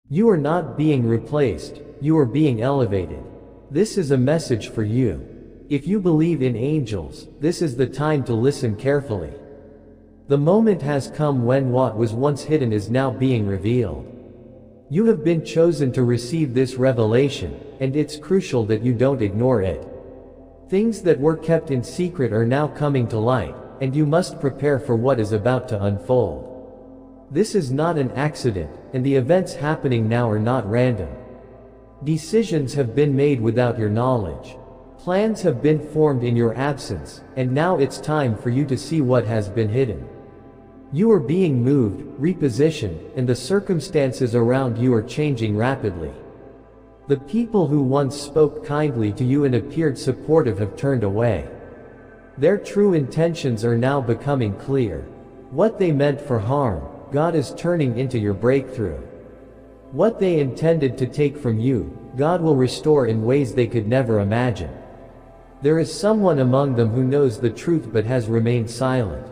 You are not being replaced, you are being elevated. This is a message for you. If you believe in angels, this is the time to listen carefully. The moment has come when what was once hidden is now being revealed. You have been chosen to receive this revelation, and it's crucial that you don't ignore it. Things that were kept in secret are now coming to light, and you must prepare for what is about to unfold. This is not an accident, and the events happening now are not random. Decisions have been made without your knowledge. Plans have been formed in your absence, and now it's time for you to see what has been hidden. You are being moved, repositioned, and the circumstances around you are changing rapidly. The people who once spoke kindly to you and appeared supportive have turned away. Their true intentions are now becoming clear. What they meant for harm, God is turning into your breakthrough. What they intended to take from you, God will restore in ways they could never imagine. There is someone among them who knows the truth but has remained silent.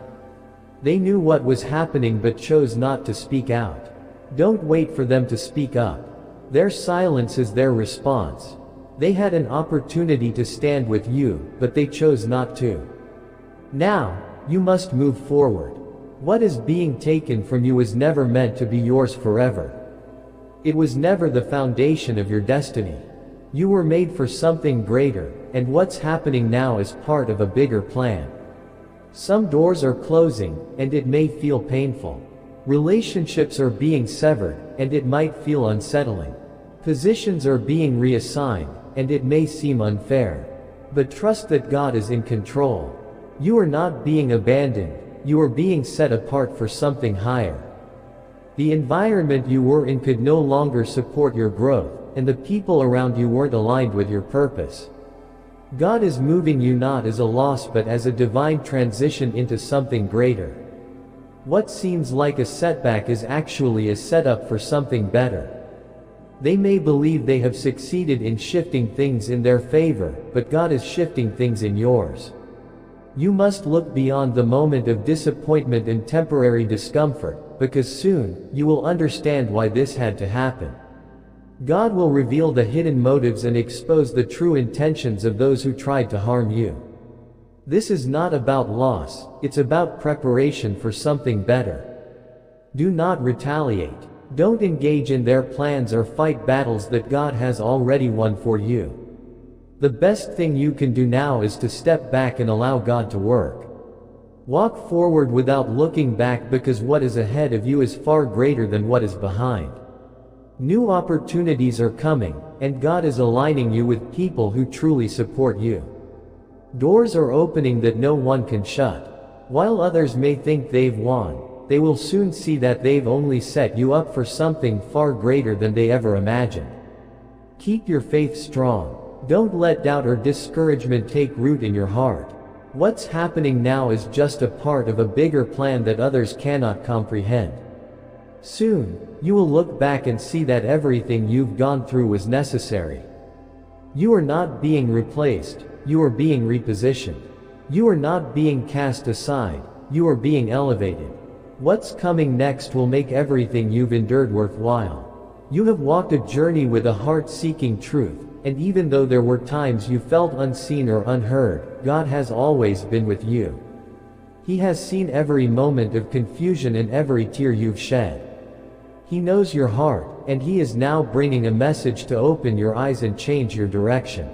They knew what was happening but chose not to speak out. Don't wait for them to speak up. Their silence is their response. They had an opportunity to stand with you, but they chose not to. Now, you must move forward. What is being taken from you was never meant to be yours forever. It was never the foundation of your destiny. You were made for something greater, and what's happening now is part of a bigger plan. Some doors are closing, and it may feel painful. Relationships are being severed, and it might feel unsettling. Positions are being reassigned, and it may seem unfair. But trust that God is in control. You are not being abandoned, you are being set apart for something higher. The environment you were in could no longer support your growth, and the people around you weren't aligned with your purpose. God is moving you not as a loss but as a divine transition into something greater. What seems like a setback is actually a setup for something better. They may believe they have succeeded in shifting things in their favor, but God is shifting things in yours. You must look beyond the moment of disappointment and temporary discomfort, because soon, you will understand why this had to happen. God will reveal the hidden motives and expose the true intentions of those who tried to harm you. This is not about loss, it's about preparation for something better. Do not retaliate. Don't engage in their plans or fight battles that God has already won for you. The best thing you can do now is to step back and allow God to work. Walk forward without looking back, because what is ahead of you is far greater than what is behind. New opportunities are coming, and God is aligning you with people who truly support you. Doors are opening that no one can shut. While others may think they've won, they will soon see that they've only set you up for something far greater than they ever imagined. Keep your faith strong. Don't let doubt or discouragement take root in your heart. What's happening now is just a part of a bigger plan that others cannot comprehend. Soon, you will look back and see that everything you've gone through was necessary. You are not being replaced, you are being repositioned. You are not being cast aside, you are being elevated. What's coming next will make everything you've endured worthwhile. You have walked a journey with a heart seeking truth, and even though there were times you felt unseen or unheard, God has always been with you. He has seen every moment of confusion and every tear you've shed. He knows your heart, and He is now bringing a message to open your eyes and change your direction.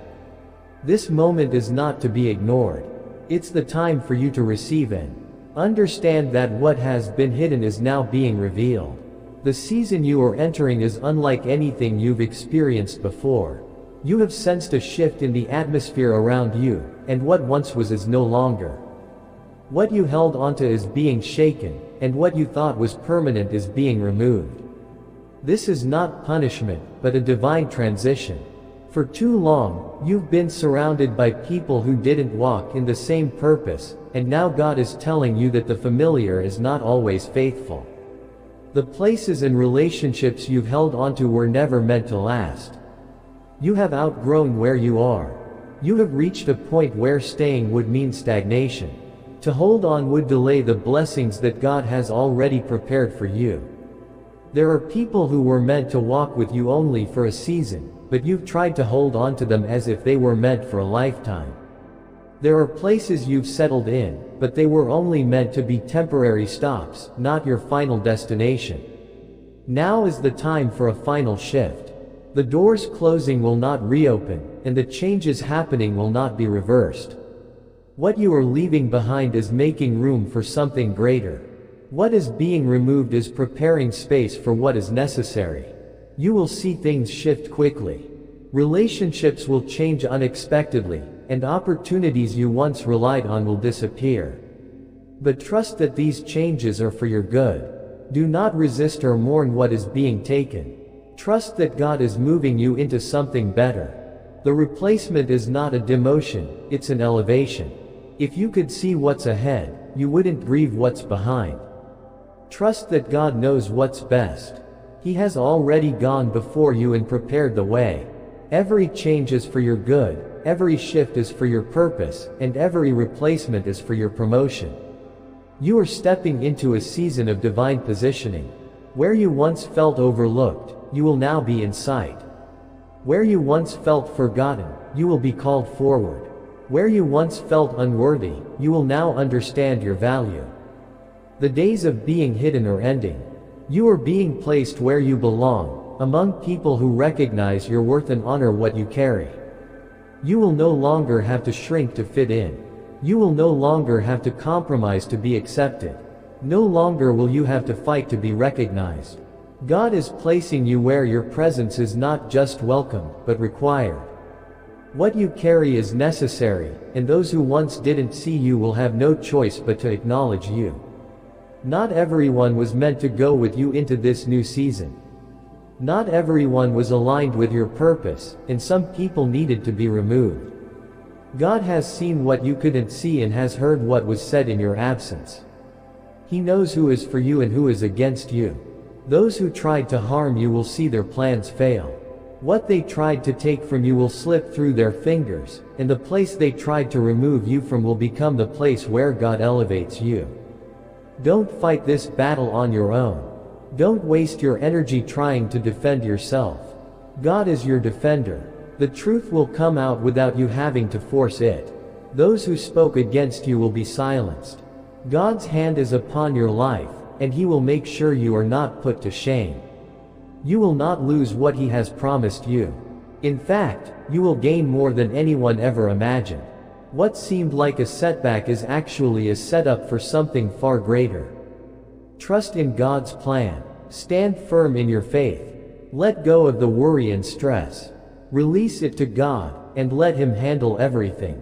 This moment is not to be ignored. It's the time for you to receive and understand that what has been hidden is now being revealed. The season you are entering is unlike anything you've experienced before. You have sensed a shift in the atmosphere around you, and what once was is no longer. What you held onto is being shaken, and what you thought was permanent is being removed. This is not punishment, but a divine transition. For too long, you've been surrounded by people who didn't walk in the same purpose, and now God is telling you that the familiar is not always faithful. The places and relationships you've held onto were never meant to last. You have outgrown where you are. You have reached a point where staying would mean stagnation. To hold on would delay the blessings that God has already prepared for you. There are people who were meant to walk with you only for a season, but you've tried to hold on to them as if they were meant for a lifetime. There are places you've settled in, but they were only meant to be temporary stops, not your final destination. Now is the time for a final shift. The doors closing will not reopen, and the changes happening will not be reversed. What you are leaving behind is making room for something greater. What is being removed is preparing space for what is necessary. You will see things shift quickly. Relationships will change unexpectedly, and opportunities you once relied on will disappear. But trust that these changes are for your good. Do not resist or mourn what is being taken. Trust that God is moving you into something better. The replacement is not a demotion, it's an elevation. If you could see what's ahead, you wouldn't grieve what's behind. Trust that God knows what's best. He has already gone before you and prepared the way. Every change is for your good, every shift is for your purpose, and every replacement is for your promotion. You are stepping into a season of divine positioning. Where you once felt overlooked, you will now be in sight. Where you once felt forgotten, you will be called forward. Where you once felt unworthy, you will now understand your value. The days of being hidden are ending. You are being placed where you belong, among people who recognize your worth and honor what you carry. You will no longer have to shrink to fit in. You will no longer have to compromise to be accepted. No longer will you have to fight to be recognized. God is placing you where your presence is not just welcome, but required. What you carry is necessary, and those who once didn't see you will have no choice but to acknowledge you. Not everyone was meant to go with you into this new season. Not everyone was aligned with your purpose, and some people needed to be removed. God has seen what you couldn't see and has heard what was said in your absence. He knows who is for you and who is against you. Those who tried to harm you will see their plans fail. What they tried to take from you will slip through their fingers, and the place they tried to remove you from will become the place where God elevates you. Don't fight this battle on your own. Don't waste your energy trying to defend yourself. God is your defender. The truth will come out without you having to force it. Those who spoke against you will be silenced. God's hand is upon your life, and He will make sure you are not put to shame. You will not lose what He has promised you. In fact, you will gain more than anyone ever imagined. What seemed like a setback is actually a setup for something far greater. Trust in God's plan. Stand firm in your faith. Let go of the worry and stress. Release it to God, and let Him handle everything.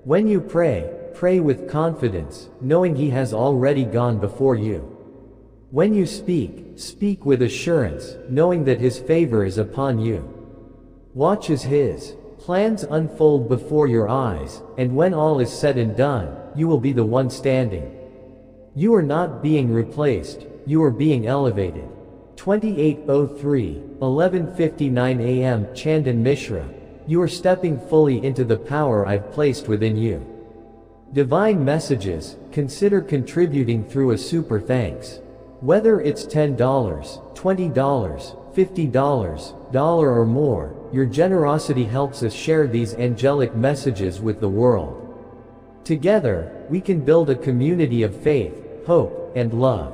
When you pray, pray with confidence, knowing He has already gone before you. When you speak, speak with assurance, knowing that His favor is upon you. Watch as His plans unfold before your eyes, and when all is said and done, you will be the one standing. You are not being replaced, you are being elevated. 2803, 11:59 a.m. Chandan Mishra. You are stepping fully into the power I've placed within you. Divine messages, consider contributing through a super thanks. Whether it's $10, $20, $50, dollar or more, your generosity helps us share these angelic messages with the world. Together, we can build a community of faith, hope, and love.